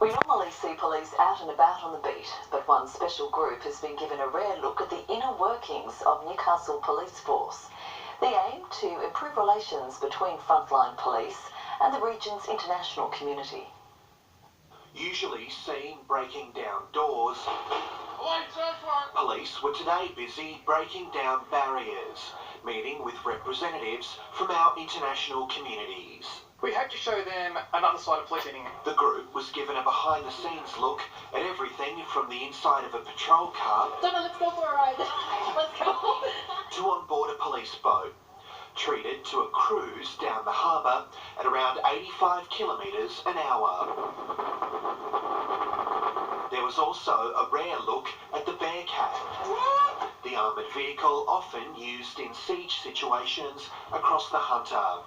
We normally see police out and about on the beat, but one special group has been given a rare look at the inner workings of Newcastle Police Force. The aim to improve relations between frontline police and the region's international community. Usually seen breaking down doors, police were today busy breaking down barriers, meeting with representatives from our international communities. We hope to show them another side of policing. The group was given a behind-the-scenes look at everything from the inside of a patrol car Let's go for a ride. Let's go. to on board a police boat, treated to a cruise down the harbour at around 85 kilometres an hour. There was also a rare look at the Bearcat, the armoured vehicle often used in siege situations across the Hunter.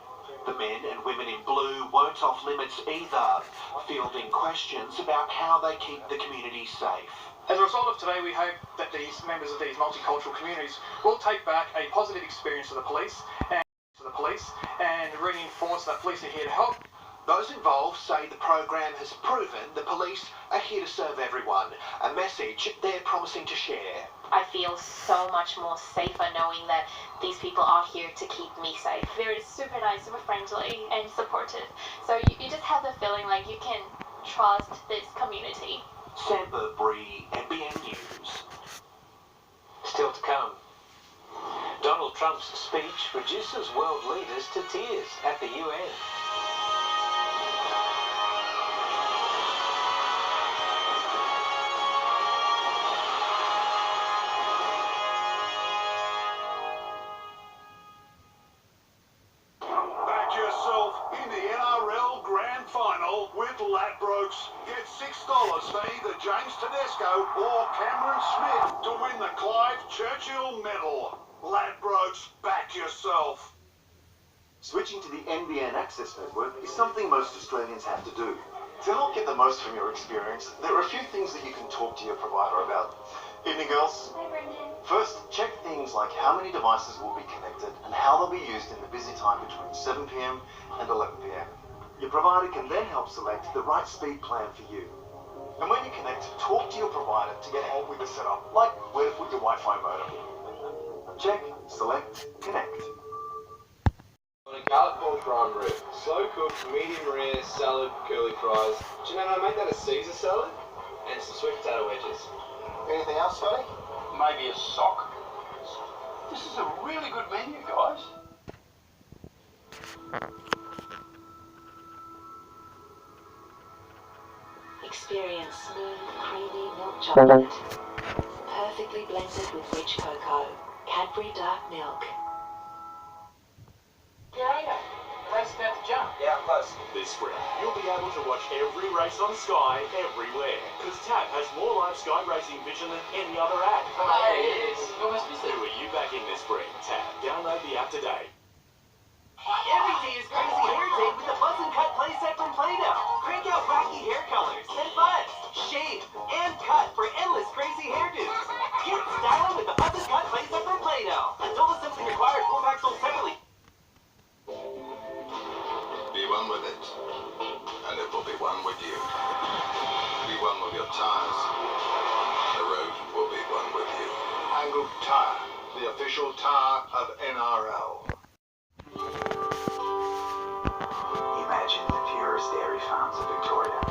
The men and women in blue weren't off limits either, fielding questions about how they keep the community safe. As a result of today, we hope that these members of these multicultural communities will take back a positive experience of the police and reinforce that police are here to help. Those involved say the program has proven the police are here to serve everyone, a message they're promising to share. I feel so much more safer knowing that these people are here to keep me safe. They're super nice, super friendly and supportive. So you just have the feeling like you can trust this community. Sam Burbury, NBN News. Still to come. Donald Trump's speech reduces world leaders to tears at the UN. In the NRL Grand Final with Ladbrokes. Get $6 for either James Tedesco or Cameron Smith to win the Clive Churchill Medal. Ladbrokes, back yourself. Switching to the NBN access network is something most Australians have to do. To help get the most from your experience, there are a few things that you can talk to your provider about. Evening, girls. Hi, Brendan. First, check things like how many devices will be connected and how they'll be used in the busy time between 7 p.m. and 11 p.m. Your provider can then help select the right speed plan for you. And when you connect, talk to your provider to get help with the setup, like where to put your Wi-Fi modem. Check, select, connect. On a garlic pork prime rib, slow cooked, medium rare, salad, curly fries. Do you know how to make that a Caesar salad? And some sweet potato wedges. Anything else, Scotty? Maybe a sock. This is a really good menu, guys. Experience smooth, creamy milk chocolate, perfectly blended with rich cocoa. Cadbury Dark Milk. Where are you? Race about to jump. Yeah, close. This spring, you'll be able to watch every race on Sky everywhere, because TAB has more live Sky racing vision than any other app. It is. You almost missed it. Who are you backing this spring? TAB. Download the app today. Every day is Crazy Hair Day with the Buzz and Cut playset from Play-Doh. Crank out wacky hair colors, then buzz, shave, and cut for endless crazy hairdos. Get styling with the Buzz and Cut playset from Play-Doh. Adult assembly required, 4 packs sold separately. Be one with it, and it will be one with you. Be one with your tires. The road will be one with you. Angled Tire, the official tire of NRL. Imagine the purest dairy farms of Victoria.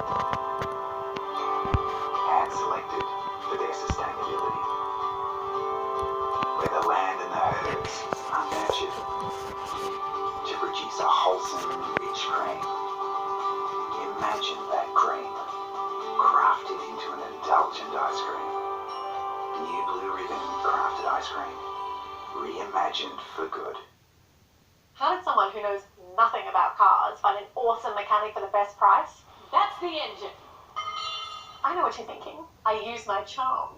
Hand-selected for their sustainability. Where the land and the herds are nurtured to produce a wholesome, rich cream. Imagine that cream crafted into an indulgent ice cream. New Blue Ribbon crafted ice cream. Reimagined for good. How did someone who knows nothing about cars find an awesome mechanic for the best price? That's the engine. I know what you're thinking. I use my charm.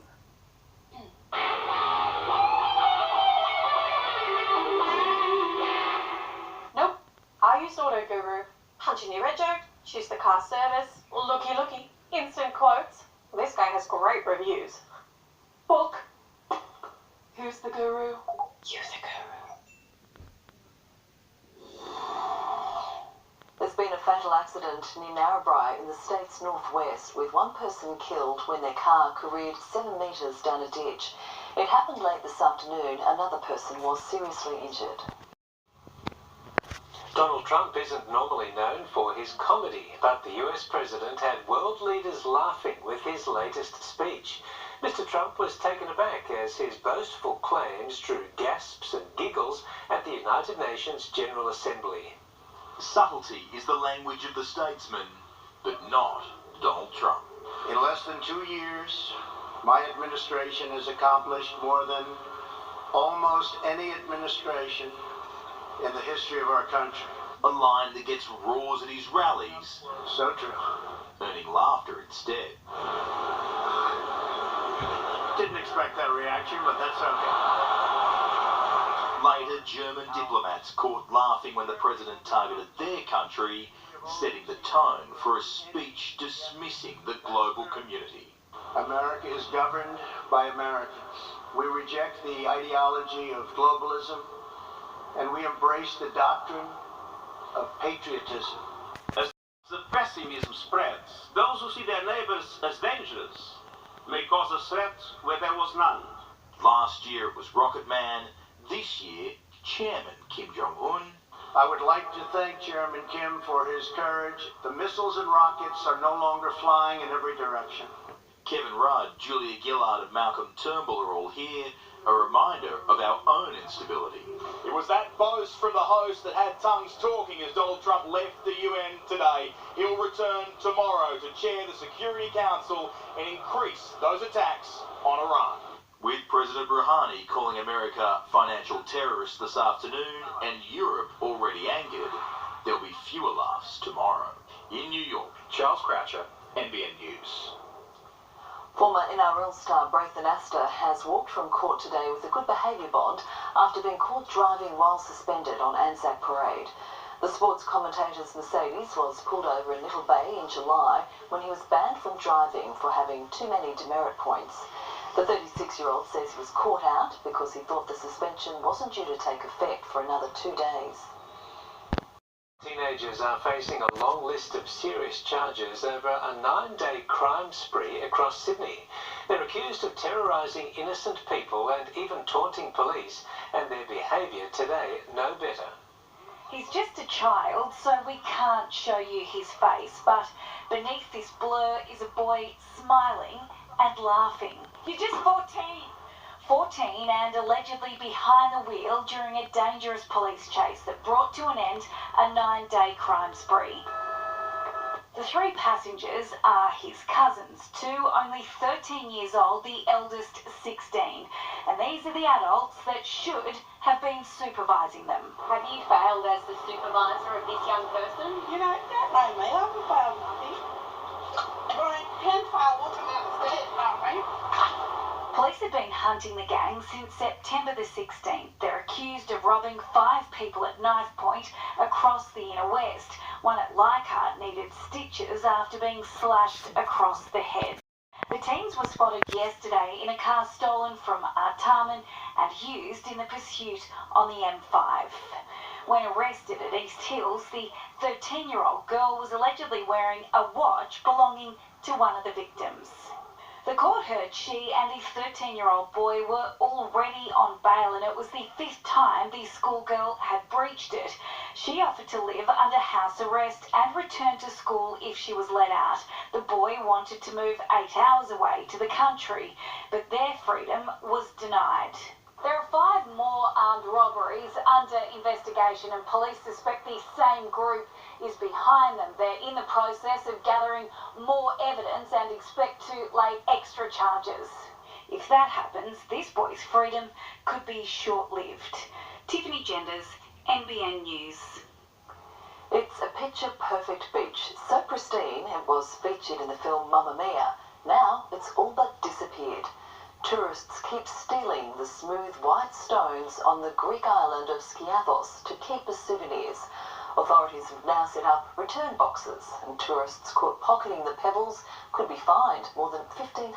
Nope. I use Auto Guru. Punch in your rego, choose the car service. Looky looky. Instant quotes. This guy has great reviews. Book. Who's the guru? You the guru. There's been a fatal accident near Narrabri in the state's northwest, with one person killed when their car careered 7 metres down a ditch. It happened late this afternoon. Another person was seriously injured. Donald Trump isn't normally known for his comedy, but the US president had world leaders laughing with his latest speech. Mr. Trump was taken aback as his boastful claims drew gasps and giggles at the United Nations General Assembly. Subtlety is the language of the statesman, but not Donald Trump. In less than 2 years, my administration has accomplished more than almost any administration in the history of our country. A line that gets roars at his rallies, So true. earning laughter instead. Didn't expect that reaction, but that's okay. Later, German diplomats caught laughing when the president targeted their country, setting the tone for a speech dismissing the global community. America is governed by Americans. We reject the ideology of globalism, and we embrace the doctrine of patriotism. As the pessimism spreads, those who see their neighbors as dangerous may cause a threat where there was none. Last year it was Rocket Man, this year Chairman Kim Jong-un. I would like to thank Chairman Kim for his courage. The missiles and rockets are no longer flying in every direction. Kevin Rudd, Julia Gillard and Malcolm Turnbull are all here, a reminder of our own instability. It was that boast from the host that had tongues talking as Donald Trump left the UN today. He'll return tomorrow to chair the Security Council and increase those attacks on Iran. With President Rouhani calling America financial terrorists this afternoon and Europe already angered, there'll be fewer laughs tomorrow. In New York, Charles Croucher, NBN News. Former NRL star Braithen Astor has walked from court today with a good behaviour bond after being caught driving while suspended on Anzac Parade. The sports commentator's Mercedes was pulled over in Little Bay in July when he was banned from driving for having too many demerit points. The 36-year-old says he was caught out because he thought the suspension wasn't due to take effect for another 2 days. Teenagers are facing a long list of serious charges over a 9-day crime spree across Sydney. They're accused of terrorising innocent people and even taunting police, and their behaviour today no better. He's just a child, so we can't show you his face, but beneath this blur is a boy smiling and laughing. You're just 14. 14 and allegedly behind the wheel during a dangerous police chase that brought to an end a 9-day crime spree. The 3 passengers are his cousins, 2 only 13 years old, the eldest 16. And these are the adults that should have been supervising them. Have you failed as the supervisor of this young person? You know, don't know me. I haven't failed nothing. But I can fail walking down the stairs, don't we? Police have been hunting the gang since September the 16th. They're accused of robbing 5 people at knife point across the inner west. One at Leichhardt needed stitches after being slashed across the head. The teens were spotted yesterday in a car stolen from Artarmon and used in the pursuit on the M5. When arrested at East Hills, the 13-year-old girl was allegedly wearing a watch belonging to one of the victims. The court heard she and the 13-year-old boy were already on bail, and it was the 5th time the schoolgirl had breached it. She offered to live under house arrest and return to school if she was let out. The boy wanted to move 8 hours away to the country, but their freedom was denied. There are 5 more armed robberies under investigation, and police suspect the same group is behind them. They're in the process of gathering more evidence and expect to lay extra charges. If that happens, this boy's freedom could be short-lived. Tiffany Genders, NBN News. It's a picture-perfect beach, so pristine it was featured in the film Mamma Mia. Now it's all but disappeared. Tourists keep stealing the smooth white stones on the Greek island of Skiathos to keep as souvenirs. Authorities have now set up return boxes, and tourists caught pocketing the pebbles could be fined more than $1,500.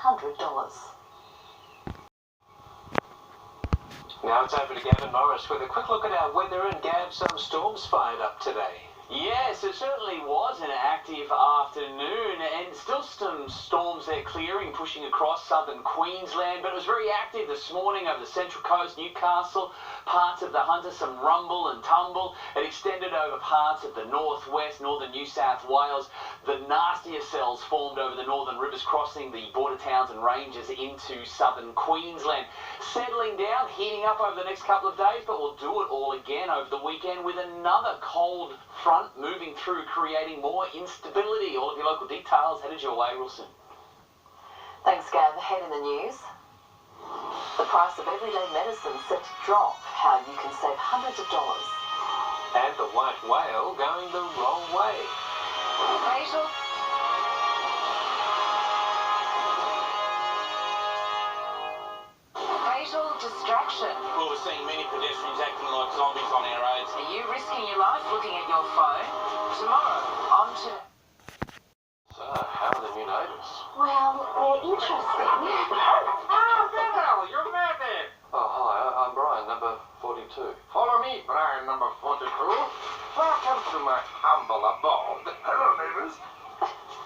Now it's over to Gavin Morris with a quick look at our weather, and Gav, some storms fired up today. Yes, it certainly was an active afternoon, and still some storms there clearing, pushing across southern Queensland, but it was very active this morning over the Central Coast, Newcastle, parts of the Hunter, some rumble and tumble. It extended over parts of the northwest, northern New South Wales. The nastier cells formed over the northern rivers, crossing the border towns and ranges into southern Queensland. Settling down, heating up over the next couple of days, but we'll do it all again over the weekend with another cold front moving through, creating more instability. All of your local details headed your way real soon. Thanks, Gav. Ahead in the news, the price of everyday medicine set to drop, how you can save hundreds of dollars. And the white whale going the wrong way. Facial distraction. Well, we're seeing many pedestrians acting like zombies on our roads. Are you risking your life looking at your phone? Tomorrow, on to... So, how are the new neighbours? Well, they're interesting. Ah, Bill, you're mad. Oh, hi, I'm Brian, number 42. Follow me, Brian, number 42. Welcome to my humble abode. Hello, neighbours.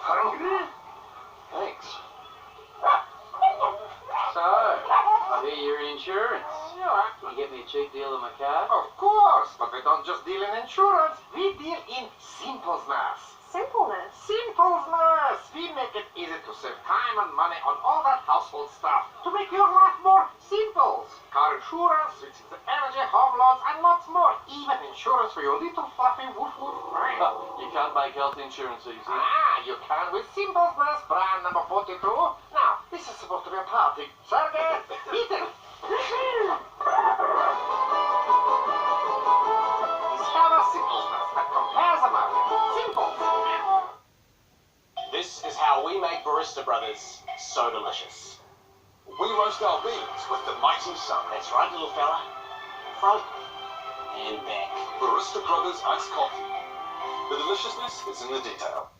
Hungry? Thanks. So, I hear you're in insurance. Yeah. Can you get me a cheap deal on my car? Of course, but we don't just deal in insurance. We deal in simpleness. Simpleness. Simpleness. We make it easy to save time and money on all that household stuff. To make your life more simple. Car insurance, switching to energy, home loans, and lots more. Even insurance for your little fluffy woof woof friend. You can't make health insurance easy. Ah, you can with simpleness, Brian number 42. Now, this is supposed to be a party. Sergey, eat it. Discover simpleness that compares the market. Simple. This is how we make Barista Brothers so delicious. We roast our beans with the mighty sun. That's right, little fella. Front and back. Barista Brothers iced coffee. The deliciousness is in the detail.